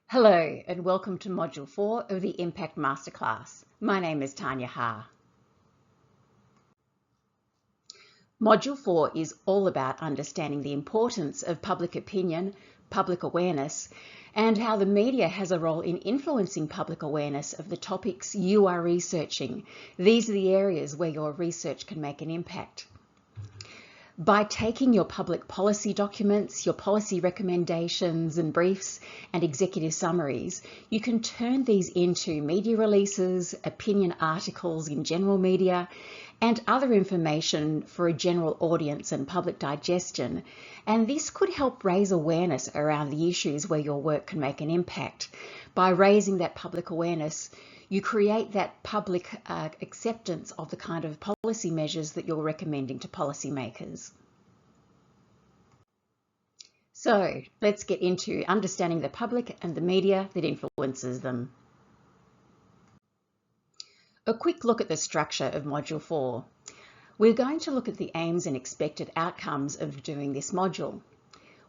Hello and welcome to Module 4 of the Impact Masterclass. My name is Tanya Ha. Module 4 is all about understanding the importance of public opinion, public awareness, and how the media has a role in influencing public awareness of the topics you are researching. These are the areas where your research can make an impact. By taking your public policy documents, your policy recommendations and briefs and executive summaries, you can turn these into media releases, opinion articles in general media, and other information for a general audience and public digestion. And this could help raise awareness around the issues where your work can make an impact. By raising that public awareness, you create that public acceptance of the kind of policy measures that you're recommending to policymakers. So let's get into understanding the public and the media that influences them. A quick look at the structure of Module 4. We're going to look at the aims and expected outcomes of doing this module.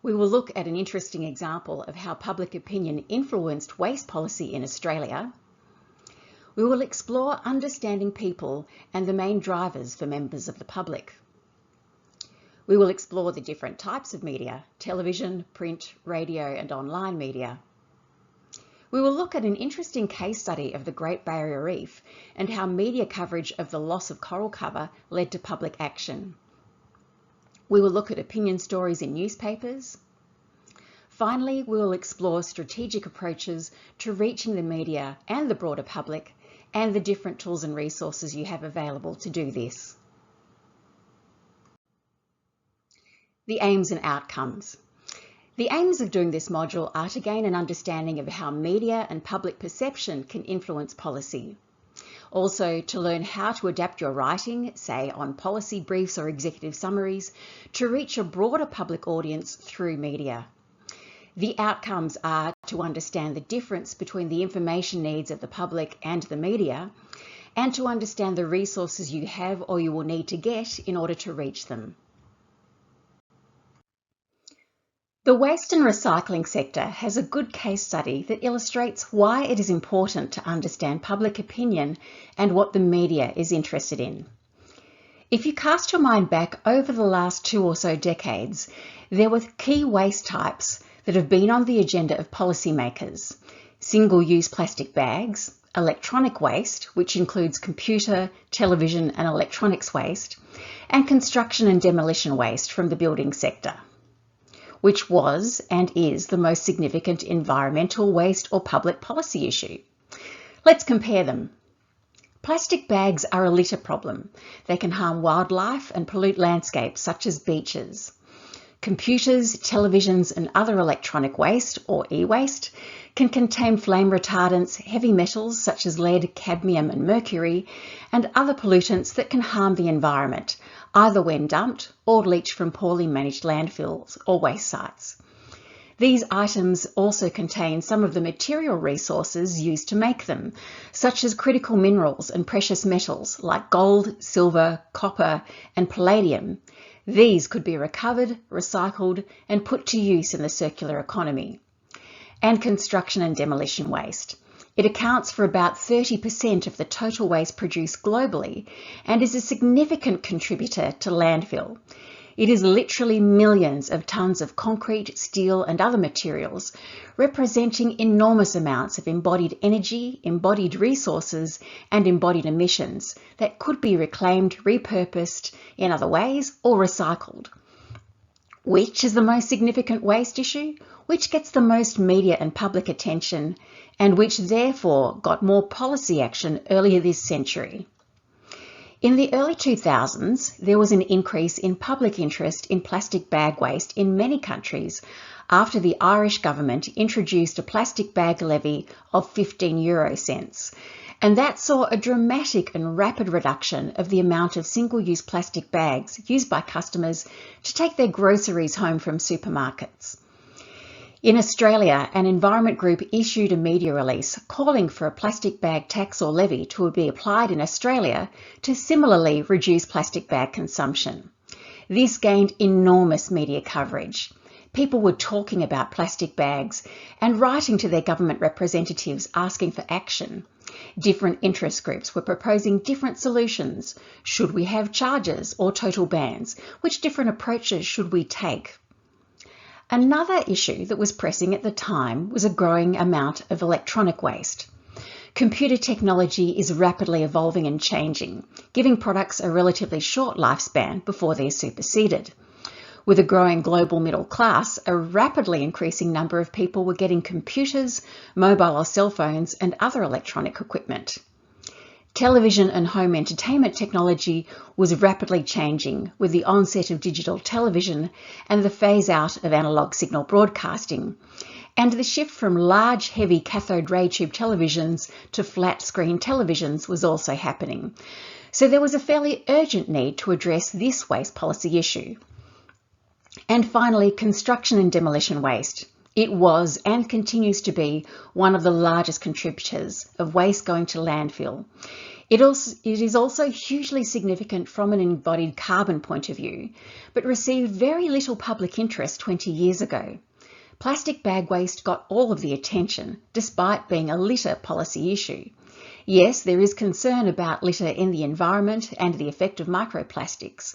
We will look at an interesting example of how public opinion influenced waste policy in Australia. We will explore understanding people and the main drivers for members of the public. We will explore the different types of media: television, print, radio, and online media. We will look at an interesting case study of the Great Barrier Reef and how media coverage of the loss of coral cover led to public action. We will look at opinion stories in newspapers. Finally, we will explore strategic approaches to reaching the media and the broader public and the different tools and resources you have available to do this. The aims and outcomes. The aims of doing this module are to gain an understanding of how media and public perception can influence policy. Also, to learn how to adapt your writing, say on policy briefs or executive summaries, to reach a broader public audience through media. The outcomes are to understand the difference between the information needs of the public and the media, and to understand the resources you have or you will need to get in order to reach them. The waste and recycling sector has a good case study that illustrates why it is important to understand public opinion and what the media is interested in. If you cast your mind back over the last 2 or so decades, there were key waste types that have been on the agenda of policymakers: single-use plastic bags, electronic waste, which includes computer, television and electronics waste, and construction and demolition waste from the building sector, which was and is the most significant environmental waste or public policy issue. Let's compare them. Plastic bags are a litter problem. They can harm wildlife and pollute landscapes such as beaches. Computers, televisions and other electronic waste, or e-waste, can contain flame retardants, heavy metals such as lead, cadmium and mercury, and other pollutants that can harm the environment, either when dumped or leached from poorly managed landfills or waste sites. These items also contain some of the material resources used to make them, such as critical minerals and precious metals like gold, silver, copper and palladium. These could be recovered, recycled and put to use in the circular economy. And construction and demolition waste. It accounts for about 30% of the total waste produced globally and is a significant contributor to landfill. It is literally millions of tons of concrete, steel and other materials, representing enormous amounts of embodied energy, embodied resources and embodied emissions that could be reclaimed, repurposed in other ways or recycled. Which is the most significant waste issue? Which gets the most media and public attention, and which therefore got more policy action earlier this century? In the early 2000s, there was an increase in public interest in plastic bag waste in many countries after the Irish government introduced a plastic bag levy of 15 euro cents. And that saw a dramatic and rapid reduction of the amount of single-use plastic bags used by customers to take their groceries home from supermarkets. In Australia, an environment group issued a media release calling for a plastic bag tax or levy to be applied in Australia to similarly reduce plastic bag consumption. This gained enormous media coverage. People were talking about plastic bags and writing to their government representatives asking for action. Different interest groups were proposing different solutions. Should we have charges or total bans? Which different approaches should we take? Another issue that was pressing at the time was a growing amount of electronic waste. Computer technology is rapidly evolving and changing, giving products a relatively short lifespan before they're superseded. With a growing global middle class, a rapidly increasing number of people were getting computers, mobile or cell phones, and other electronic equipment. Television and home entertainment technology was rapidly changing with the onset of digital television and the phase out of analog signal broadcasting, and the shift from large, heavy cathode ray tube televisions to flat screen televisions was also happening. So there was a fairly urgent need to address this waste policy issue. And finally, construction and demolition waste. It was and continues to be one of the largest contributors of waste going to landfill. It is also hugely significant from an embodied carbon point of view, but received very little public interest 20 years ago. Plastic bag waste got all of the attention, despite being a litter policy issue. Yes, there is concern about litter in the environment and the effect of microplastics,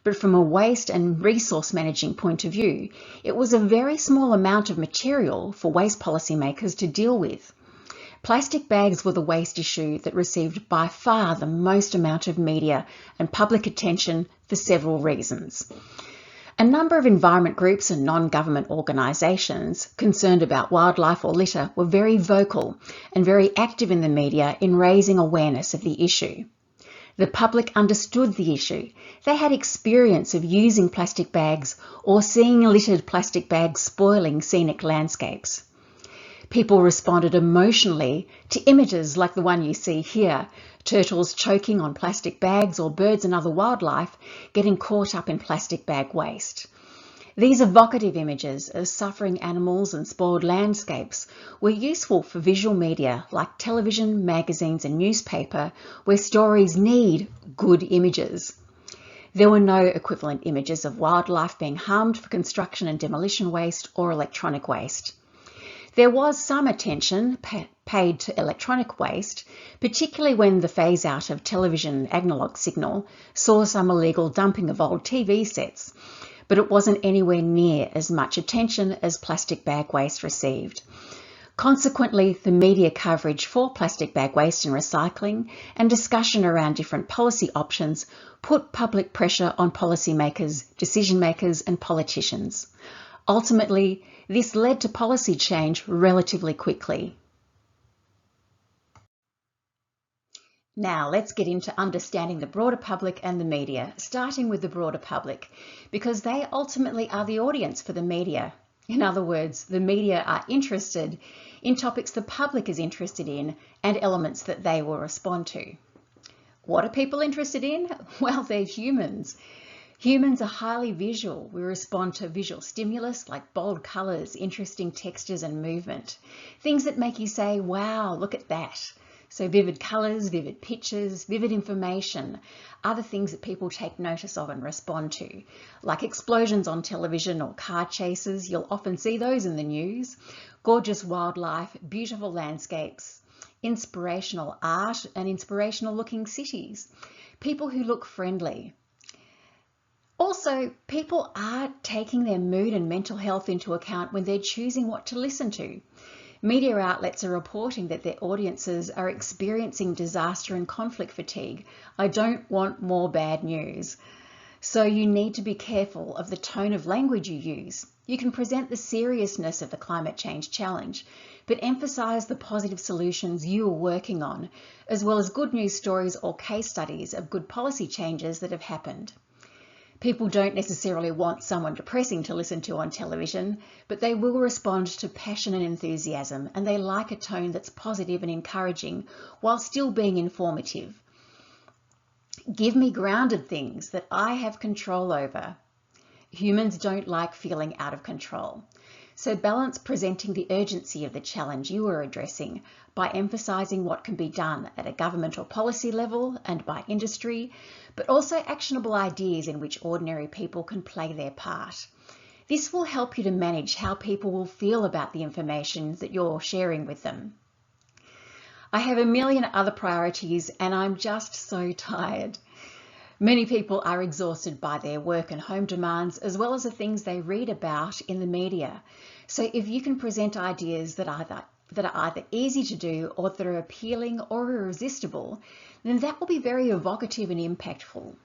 but from a waste and resource managing point of view, it was a very small amount of material for waste policymakers to deal with. Plastic bags were the waste issue that received by far the most amount of media and public attention for several reasons. A number of environment groups and non-government organisations concerned about wildlife or litter were very vocal and very active in the media in raising awareness of the issue. The public understood the issue. They had experience of using plastic bags or seeing littered plastic bags spoiling scenic landscapes. People responded emotionally to images like the one you see here, turtles choking on plastic bags or birds and other wildlife getting caught up in plastic bag waste. These evocative images of suffering animals and spoiled landscapes were useful for visual media like television, magazines and newspaper, where stories need good images. There were no equivalent images of wildlife being harmed for construction and demolition waste or electronic waste. There was some attention paid to electronic waste, particularly when the phase out of television analog signal saw some illegal dumping of old TV sets, but it wasn't anywhere near as much attention as plastic bag waste received. Consequently, the media coverage for plastic bag waste and recycling and discussion around different policy options put public pressure on policymakers, decision makers and politicians. Ultimately, this led to policy change relatively quickly. Now let's get into understanding the broader public and the media, starting with the broader public, because they ultimately are the audience for the media. In other words, the media are interested in topics the public is interested in and elements that they will respond to. What are people interested in? Well, they're humans. Humans are highly visual. We respond to visual stimulus like bold colours, interesting textures and movement. Things that make you say, wow, look at that. So vivid colours, vivid pictures, vivid information are the things that people take notice of and respond to. Like explosions on television or car chases, you'll often see those in the news. Gorgeous wildlife, beautiful landscapes, inspirational art and inspirational looking cities. People who look friendly. Also, people are taking their mood and mental health into account when they're choosing what to listen to. Media outlets are reporting that their audiences are experiencing disaster and conflict fatigue. I don't want more bad news. So you need to be careful of the tone of language you use. You can present the seriousness of the climate change challenge, but emphasise the positive solutions you are working on, as well as good news stories or case studies of good policy changes that have happened. People don't necessarily want someone depressing to listen to on television, but they will respond to passion and enthusiasm, and they like a tone that's positive and encouraging while still being informative. Give me grounded things that I have control over. Humans don't like feeling out of control. So balance presenting the urgency of the challenge you are addressing by emphasising what can be done at a government or policy level and by industry, but also actionable ideas in which ordinary people can play their part. This will help you to manage how people will feel about the information that you're sharing with them. I have a million other priorities and I'm just so tired. Many people are exhausted by their work and home demands, as well as the things they read about in the media. So if you can present ideas that are either easy to do or that are appealing or irresistible, then that will be very evocative and impactful.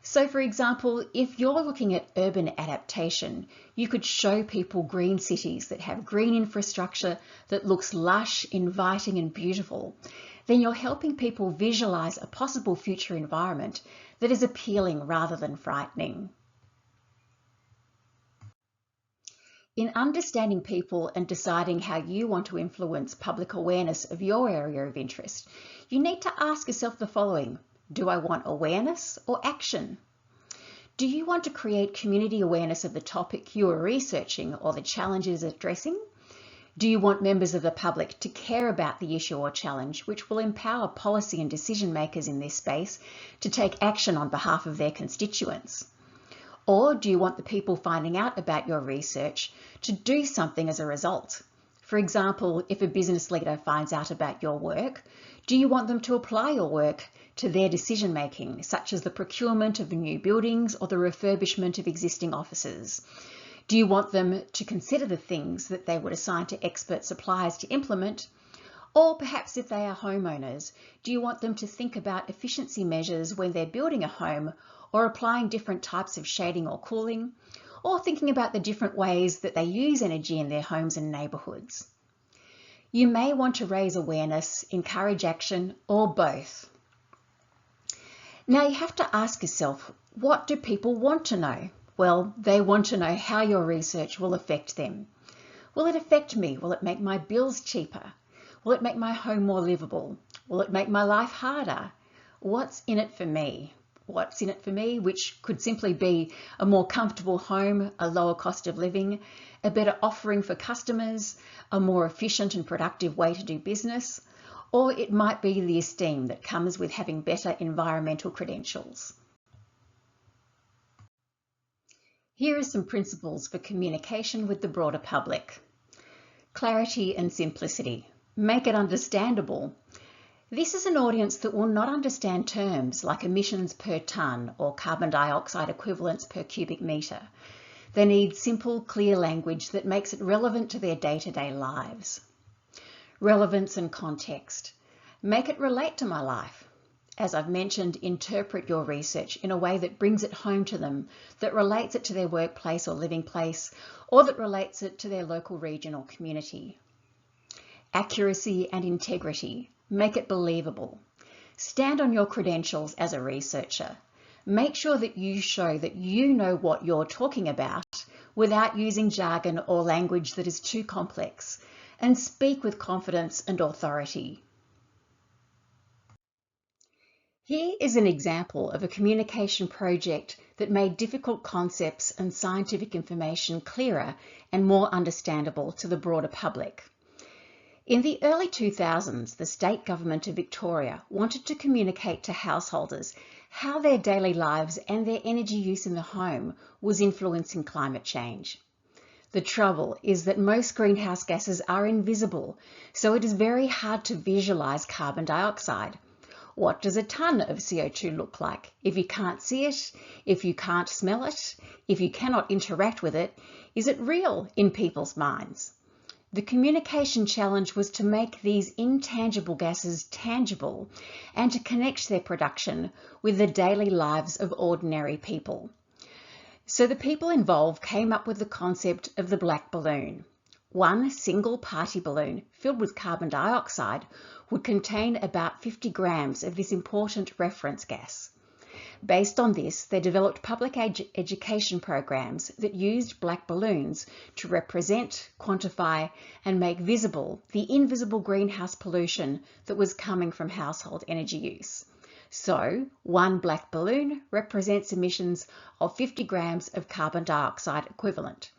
So for example, if you're looking at urban adaptation, you could show people green cities that have green infrastructure that looks lush, inviting and beautiful. Then you're helping people visualize a possible future environment that is appealing rather than frightening. In understanding people and deciding how you want to influence public awareness of your area of interest, you need to ask yourself the following. Do I want awareness or action? Do you want to create community awareness of the topic you are researching or the challenges addressing? Do you want members of the public to care about the issue or challenge, which will empower policy and decision makers in this space to take action on behalf of their constituents? Or do you want the people finding out about your research to do something as a result? For example, if a business leader finds out about your work, do you want them to apply your work to their decision making, such as the procurement of new buildings or the refurbishment of existing offices? Do you want them to consider the things that they would assign to expert suppliers to implement? Or perhaps if they are homeowners, do you want them to think about efficiency measures when they're building a home or applying different types of shading or cooling, or thinking about the different ways that they use energy in their homes and neighbourhoods? You may want to raise awareness, encourage action, or both. Now you have to ask yourself, what do people want to know? Well, they want to know how your research will affect them. Will it affect me? Will it make my bills cheaper? Will it make my home more livable? Will it make my life harder? What's in it for me? What's in it for me, which could simply be a more comfortable home, a lower cost of living, a better offering for customers, a more efficient and productive way to do business, or it might be the esteem that comes with having better environmental credentials. Here are some principles for communication with the broader public. Clarity and simplicity. Make it understandable. This is an audience that will not understand terms like emissions per tonne or carbon dioxide equivalents per cubic metre. They need simple, clear language that makes it relevant to their day-to-day lives. Relevance and context. Make it relate to my life. As I've mentioned, interpret your research in a way that brings it home to them, that relates it to their workplace or living place, or that relates it to their local region or community. Accuracy and integrity. Make it believable. Stand on your credentials as a researcher. Make sure that you show that you know what you're talking about without using jargon or language that is too complex, and speak with confidence and authority. Here is an example of a communication project that made difficult concepts and scientific information clearer and more understandable to the broader public. In the early 2000s, the state government of Victoria wanted to communicate to householders how their daily lives and their energy use in the home was influencing climate change. The trouble is that most greenhouse gases are invisible, so it is very hard to visualise carbon dioxide. What does a tonne of CO2 look like? If you can't see it, if you can't smell it, if you cannot interact with it, is it real in people's minds? The communication challenge was to make these intangible gases tangible and to connect their production with the daily lives of ordinary people. So the people involved came up with the concept of the black balloon. One single party balloon filled with carbon dioxide would contain about 50 grams of this important reference gas. Based on this, they developed public education programs that used black balloons to represent, quantify, and make visible the invisible greenhouse pollution that was coming from household energy use. So, one black balloon represents emissions of 50 grams of carbon dioxide equivalent.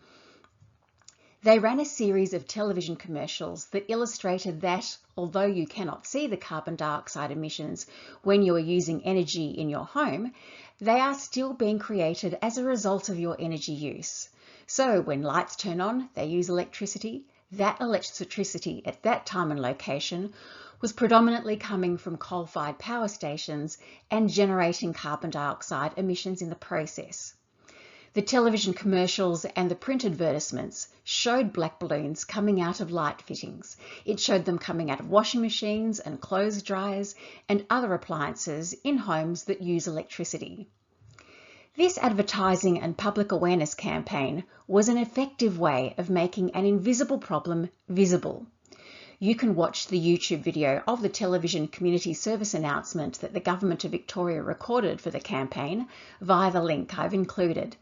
They ran a series of television commercials that illustrated that, although you cannot see the carbon dioxide emissions when you are using energy in your home, they are still being created as a result of your energy use. So when lights turn on, they use electricity. That electricity at that time and location was predominantly coming from coal-fired power stations and generating carbon dioxide emissions in the process. The television commercials and the print advertisements showed black balloons coming out of light fittings. It showed them coming out of washing machines and clothes dryers and other appliances in homes that use electricity. This advertising and public awareness campaign was an effective way of making an invisible problem visible. You can watch the YouTube video of the television community service announcement that the Government of Victoria recorded for the campaign via the link I've included.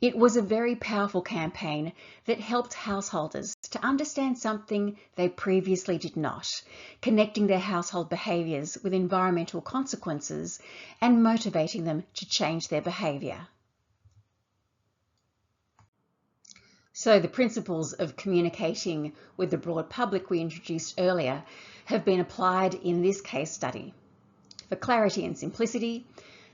It was a very powerful campaign that helped householders to understand something they previously did not, connecting their household behaviours with environmental consequences and motivating them to change their behaviour. So the principles of communicating with the broad public we introduced earlier have been applied in this case study. For clarity and simplicity,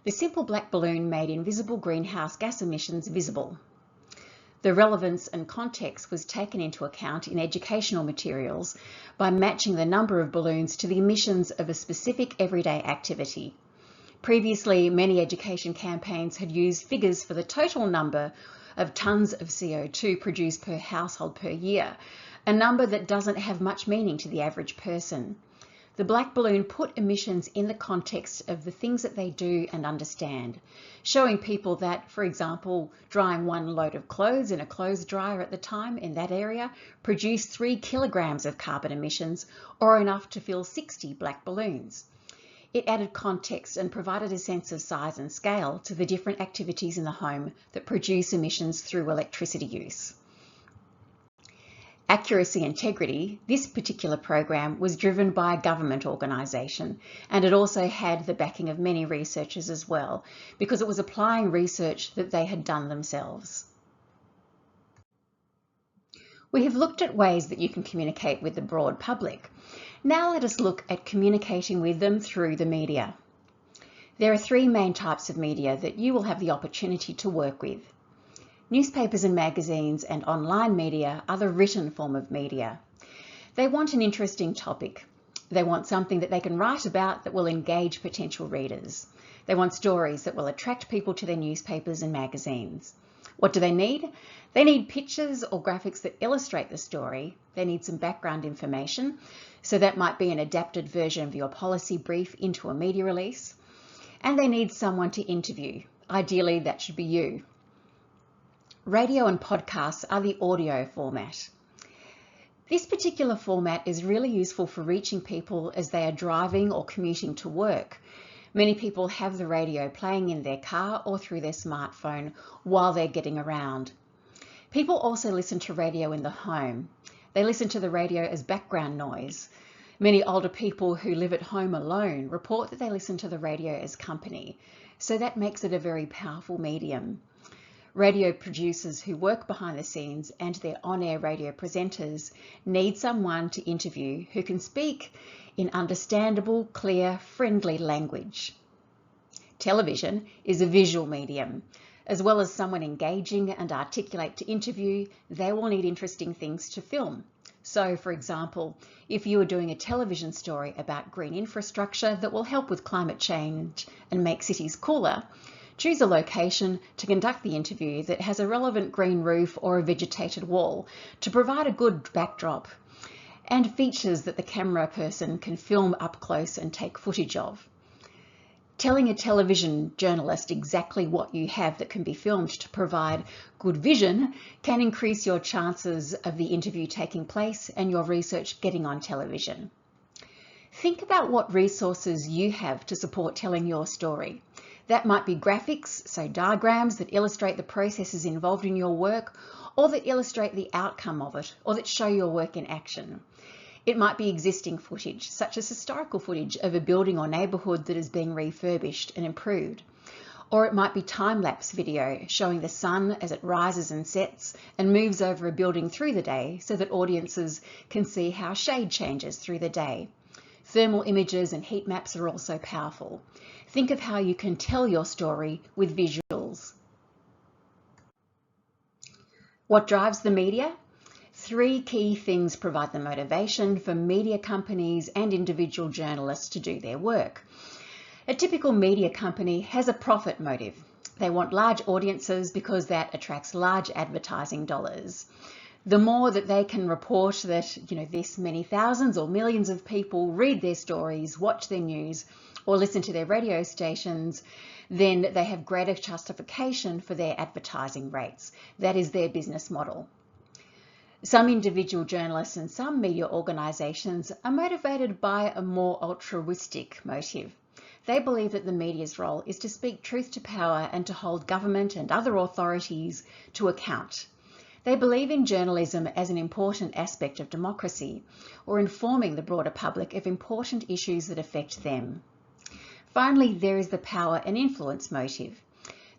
the simple black balloon made invisible greenhouse gas emissions visible. The relevance and context was taken into account in educational materials by matching the number of balloons to the emissions of a specific everyday activity. Previously, many education campaigns had used figures for the total number of tonnes of CO2 produced per household per year, a number that doesn't have much meaning to the average person. The black balloon put emissions in the context of the things that they do and understand, showing people that, for example, drying 1 load of clothes in a clothes dryer at the time in that area produced 3 kilograms of carbon emissions, or enough to fill 60 black balloons. It added context and provided a sense of size and scale to the different activities in the home that produce emissions through electricity use. Accuracy integrity, this particular program was driven by a government organisation, and it also had the backing of many researchers as well, because it was applying research that they had done themselves. We have looked at ways that you can communicate with the broad public. Now let us look at communicating with them through the media. There are 3 main types of media that you will have the opportunity to work with. Newspapers and magazines and online media are the written form of media. They want an interesting topic. They want something that they can write about that will engage potential readers. They want stories that will attract people to their newspapers and magazines. What do they need? They need pictures or graphics that illustrate the story. They need some background information. So that might be an adapted version of your policy brief into a media release. And they need someone to interview. Ideally, that should be you. Radio and podcasts are the audio format. This particular format is really useful for reaching people as they are driving or commuting to work. Many people have the radio playing in their car or through their smartphone while they're getting around. People also listen to radio in the home. They listen to the radio as background noise. Many older people who live at home alone report that they listen to the radio as company, so that makes it a very powerful medium. Radio producers who work behind the scenes and their on-air radio presenters need someone to interview who can speak in understandable, clear, friendly language. Television is a visual medium. As well as someone engaging and articulate to interview, they will need interesting things to film. So, for example, if you are doing a television story about green infrastructure that will help with climate change and make cities cooler, choose a location to conduct the interview that has a relevant green roof or a vegetated wall to provide a good backdrop and features that the camera person can film up close and take footage of. Telling a television journalist exactly what you have that can be filmed to provide good vision can increase your chances of the interview taking place and your research getting on television. Think about what resources you have to support telling your story. That might be graphics, so diagrams that illustrate the processes involved in your work, or that illustrate the outcome of it, or that show your work in action. It might be existing footage, such as historical footage of a building or neighbourhood that is being refurbished and improved. Or it might be time-lapse video showing the sun as it rises and sets and moves over a building through the day so that audiences can see how shade changes through the day. Thermal images and heat maps are also powerful. Think of how you can tell your story with visuals. What drives the media? Three key things provide the motivation for media companies and individual journalists to do their work. A typical media company has a profit motive. They want large audiences because that attracts large advertising dollars. The more that they can report that, this many thousands or millions of people read their stories, watch their news, or listen to their radio stations, then they have greater justification for their advertising rates. That is their business model. Some individual journalists and some media organisations are motivated by a more altruistic motive. They believe that the media's role is to speak truth to power and to hold government and other authorities to account. They believe in journalism as an important aspect of democracy, or informing the broader public of important issues that affect them. Finally, there is the power and influence motive.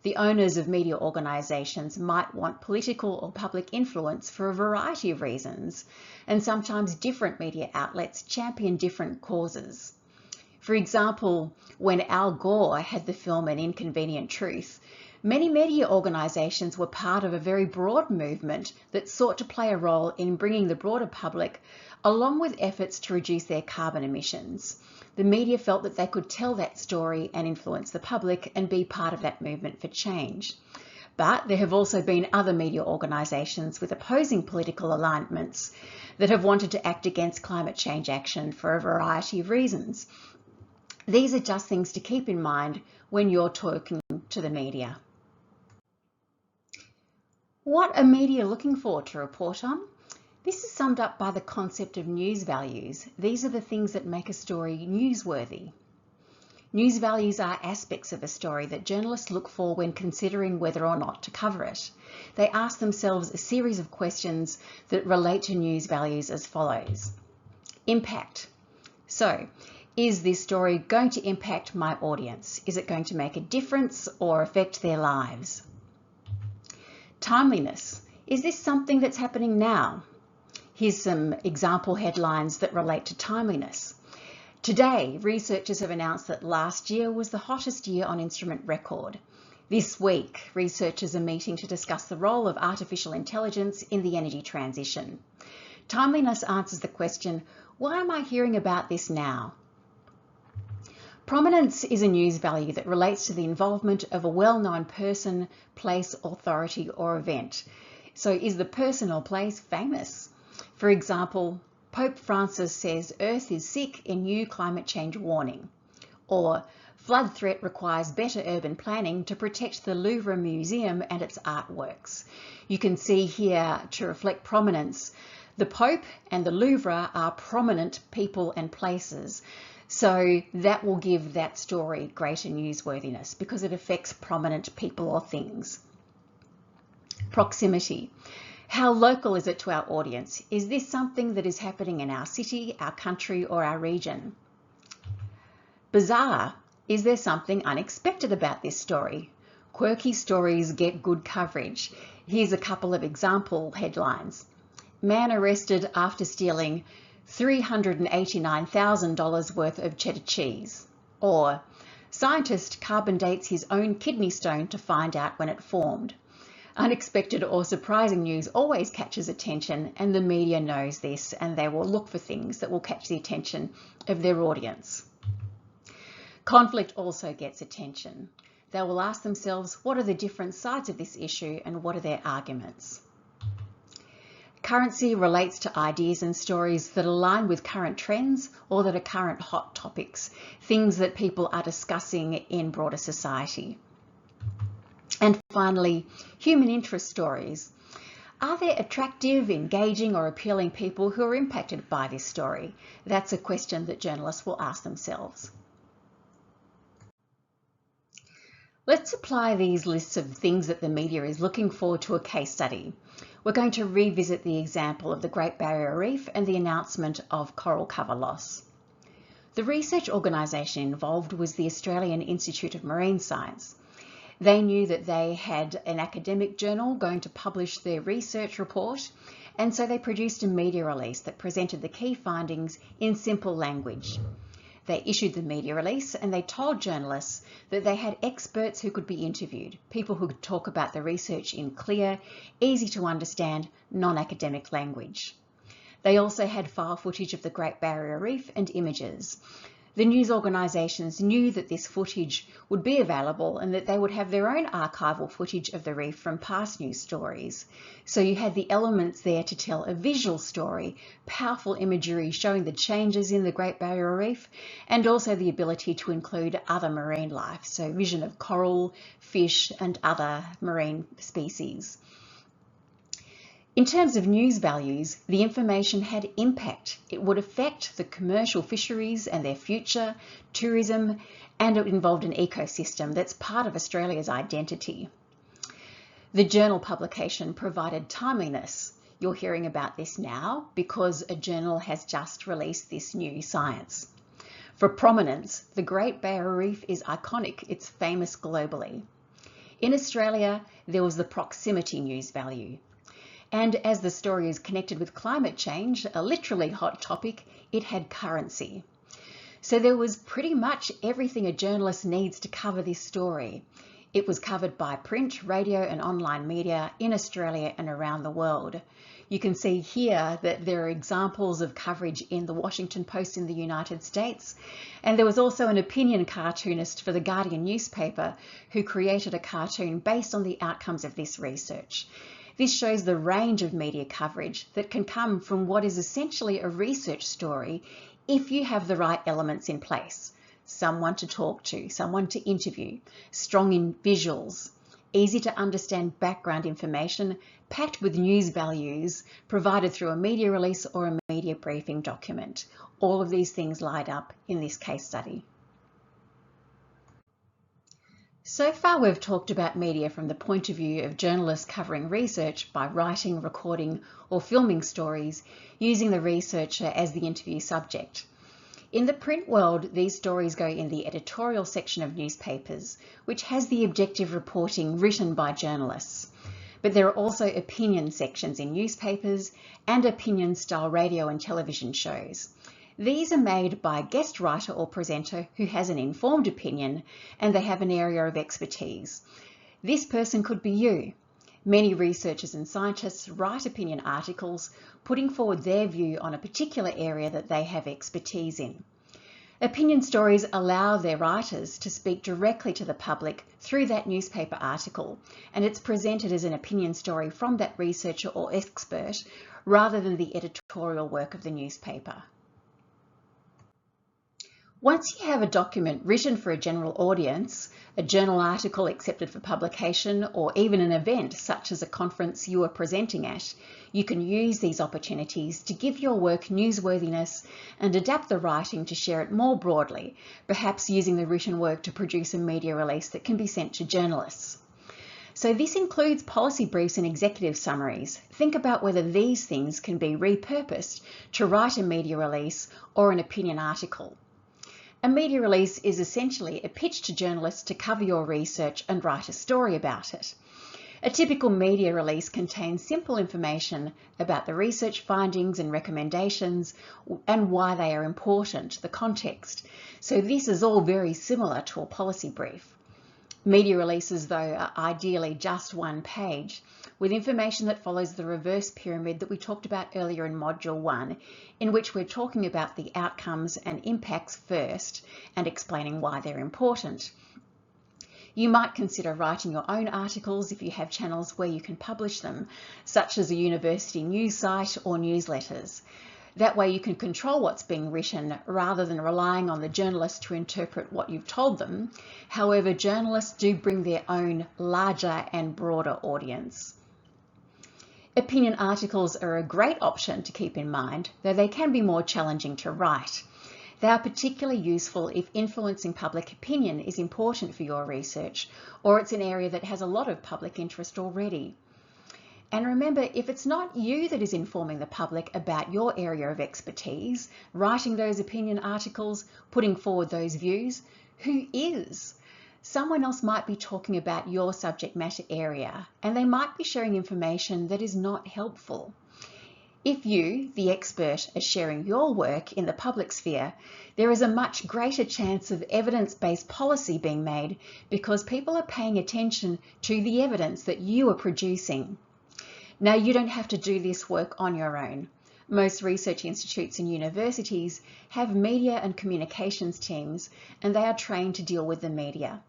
The owners of media organisations might want political or public influence for a variety of reasons, and sometimes different media outlets champion different causes. For example, when Al Gore had the film An Inconvenient Truth, many media organisations were part of a very broad movement that sought to play a role in bringing the broader public along with efforts to reduce their carbon emissions. The media felt that they could tell that story and influence the public and be part of that movement for change. But there have also been other media organisations with opposing political alignments that have wanted to act against climate change action for a variety of reasons. These are just things to keep in mind when you're talking to the media. What are media looking for to report on? This is summed up by the concept of news values. These are the things that make a story newsworthy. News values are aspects of a story that journalists look for when considering whether or not to cover it. They ask themselves a series of questions that relate to news values as follows. Impact. So, is this story going to impact my audience? Is it going to make a difference or affect their lives? Timeliness. Is this something that's happening now? Here's some example headlines that relate to timeliness. Today, researchers have announced that last year was the hottest year on instrument record. This week, researchers are meeting to discuss the role of artificial intelligence in the energy transition. Timeliness answers the question, why am I hearing about this now? Prominence is a news value that relates to the involvement of a well-known person, place, authority, or event. So is the person or place famous? For example, Pope Francis says Earth is sick in new climate change warning. Or flood threat requires better urban planning to protect the Louvre Museum and its artworks. You can see here, to reflect prominence, the Pope and the Louvre are prominent people and places. So that will give that story greater newsworthiness because it affects prominent people or things. Proximity. How local is it to our audience? Is this something that is happening in our city, our country, or our region? Bizarre. Is there something unexpected about this story? Quirky stories get good coverage. Here's a couple of example headlines. Man arrested after stealing $389,000 worth of cheddar cheese. Or scientist carbon dates his own kidney stone to find out when it formed. Unexpected or surprising news always catches attention, and the media knows this, and they will look for things that will catch the attention of their audience. Conflict also gets attention. They will ask themselves, what are the different sides of this issue and what are their arguments? Currency relates to ideas and stories that align with current trends or that are current hot topics, things that people are discussing in broader society. And finally, human interest stories. Are there attractive, engaging or appealing people who are impacted by this story? That's a question that journalists will ask themselves. Let's apply these lists of things that the media is looking for to a case study. We're going to revisit the example of the Great Barrier Reef and the announcement of coral cover loss. The research organisation involved was the Australian Institute of Marine Science. They knew that they had an academic journal going to publish their research report, and so they produced a media release that presented the key findings in simple language. They issued the media release and they told journalists that they had experts who could be interviewed, people who could talk about the research in clear, easy to understand, non-academic language. They also had file footage of the Great Barrier Reef and images. The news organisations knew that this footage would be available and that they would have their own archival footage of the reef from past news stories. So you had the elements there to tell a visual story, powerful imagery showing the changes in the Great Barrier Reef, and also the ability to include other marine life, so vision of coral, fish, and other marine species. In terms of news values, the information had impact. It would affect the commercial fisheries and their future, tourism, and it involved an ecosystem that's part of Australia's identity. The journal publication provided timeliness. You're hearing about this now because a journal has just released this new science. For prominence, the Great Barrier Reef is iconic. It's famous globally. In Australia, there was the proximity news value. And as the story is connected with climate change, a literally hot topic, it had currency. So there was pretty much everything a journalist needs to cover this story. It was covered by print, radio and online media in Australia and around the world. You can see here that there are examples of coverage in the Washington Post in the United States, and there was also an opinion cartoonist for the Guardian newspaper who created a cartoon based on the outcomes of this research. This shows the range of media coverage that can come from what is essentially a research story if you have the right elements in place. Someone to talk to, someone to interview, strong in visuals, easy to understand background information, packed with news values, provided through a media release or a media briefing document. All of these things light up in this case study. So far we've talked about media from the point of view of journalists covering research by writing, recording or filming stories using the researcher as the interview subject. In the print world, these stories go in the editorial section of newspapers, which has the objective reporting written by journalists. But there are also opinion sections in newspapers and opinion-style radio and television shows. These are made by a guest writer or presenter who has an informed opinion and they have an area of expertise. This person could be you. Many researchers and scientists write opinion articles, putting forward their view on a particular area that they have expertise in. Opinion stories allow their writers to speak directly to the public through that newspaper article, and it's presented as an opinion story from that researcher or expert rather than the editorial work of the newspaper. Once you have a document written for a general audience, a journal article accepted for publication, or even an event such as a conference you are presenting at, you can use these opportunities to give your work newsworthiness and adapt the writing to share it more broadly, perhaps using the written work to produce a media release that can be sent to journalists. So this includes policy briefs and executive summaries. Think about whether these things can be repurposed to write a media release or an opinion article. A media release is essentially a pitch to journalists to cover your research and write a story about it. A typical media release contains simple information about the research findings and recommendations and why they are important, the context. So this is all very similar to a policy brief. Media releases, though, are ideally just one page, with information that follows the reverse pyramid that we talked about earlier in Module 1, in which we're talking about the outcomes and impacts first and explaining why they're important. You might consider writing your own articles if you have channels where you can publish them, such as a university news site or newsletters. That way you can control what's being written rather than relying on the journalist to interpret what you've told them. However, journalists do bring their own larger and broader audience. Opinion articles are a great option to keep in mind, though they can be more challenging to write. They are particularly useful if influencing public opinion is important for your research, or it's an area that has a lot of public interest already. And remember, if it's not you that is informing the public about your area of expertise, writing those opinion articles, putting forward those views, who is? Someone else might be talking about your subject matter area, and they might be sharing information that is not helpful. If you, the expert, are sharing your work in the public sphere, there is a much greater chance of evidence-based policy being made because people are paying attention to the evidence that you are producing. Now, you don't have to do this work on your own. Most research institutes and universities have media and communications teams, and they are trained to deal with the media.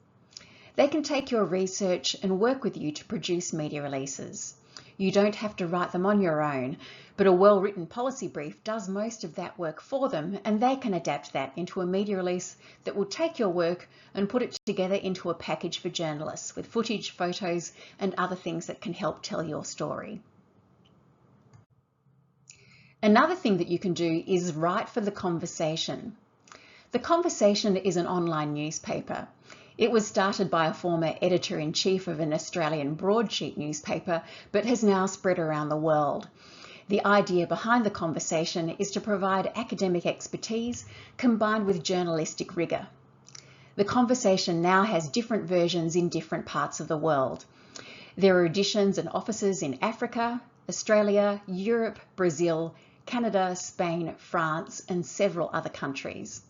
They can take your research and work with you to produce media releases. You don't have to write them on your own, but a well-written policy brief does most of that work for them, and they can adapt that into a media release that will take your work and put it together into a package for journalists with footage, photos, and other things that can help tell your story. Another thing that you can do is write for The Conversation. The Conversation is an online newspaper. It was started by a former editor-in-chief of an Australian broadsheet newspaper, but has now spread around the world. The idea behind The Conversation is to provide academic expertise combined with journalistic rigour. The Conversation now has different versions in different parts of the world. There are editions and offices in Africa, Australia, Europe, Brazil, Canada, Spain, France, and several other countries.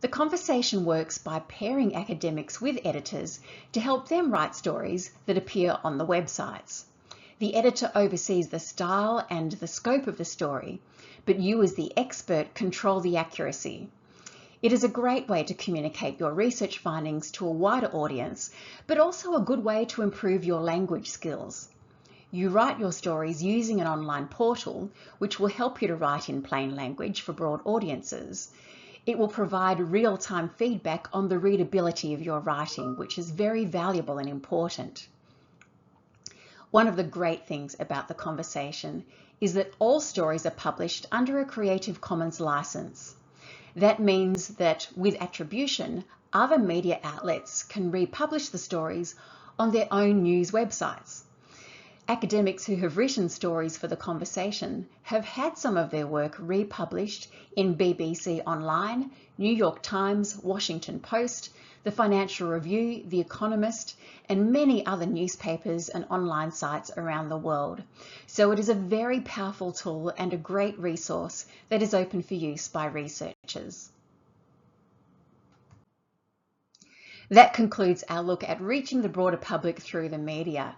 The Conversation works by pairing academics with editors to help them write stories that appear on the websites. The editor oversees the style and the scope of the story, but you as the expert control the accuracy. It is a great way to communicate your research findings to a wider audience, but also a good way to improve your language skills. You write your stories using an online portal, which will help you to write in plain language for broad audiences. It will provide real-time feedback on the readability of your writing, which is very valuable and important. One of the great things about The Conversation is that all stories are published under a Creative Commons license. That means that with attribution, other media outlets can republish the stories on their own news websites. Academics who have written stories for The Conversation have had some of their work republished in BBC Online, New York Times, Washington Post, The Financial Review, The Economist, and many other newspapers and online sites around the world. So it is a very powerful tool and a great resource that is open for use by researchers. That concludes our look at reaching the broader public through the media.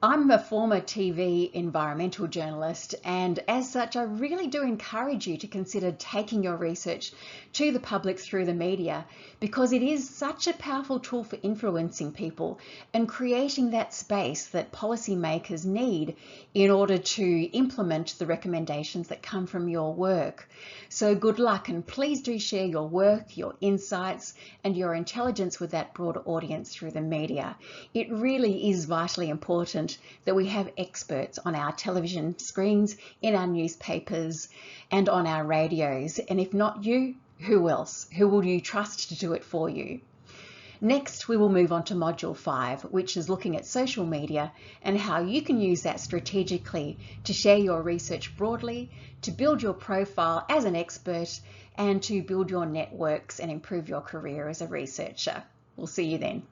I'm a former TV environmental journalist, and as such, I really do encourage you to consider taking your research to the public through the media, because it is such a powerful tool for influencing people and creating that space that policymakers need in order to implement the recommendations that come from your work. So good luck, and please do share your work, your insights, and your intelligence with that broader audience through the media. It really is vitally important that we have experts on our television screens, in our newspapers, and on our radios. And if not you, who else? Who will you trust to do it for you? Next, we will move on to Module 5, which is looking at social media and how you can use that strategically to share your research broadly, to build your profile as an expert, and to build your networks and improve your career as a researcher. We'll see you then.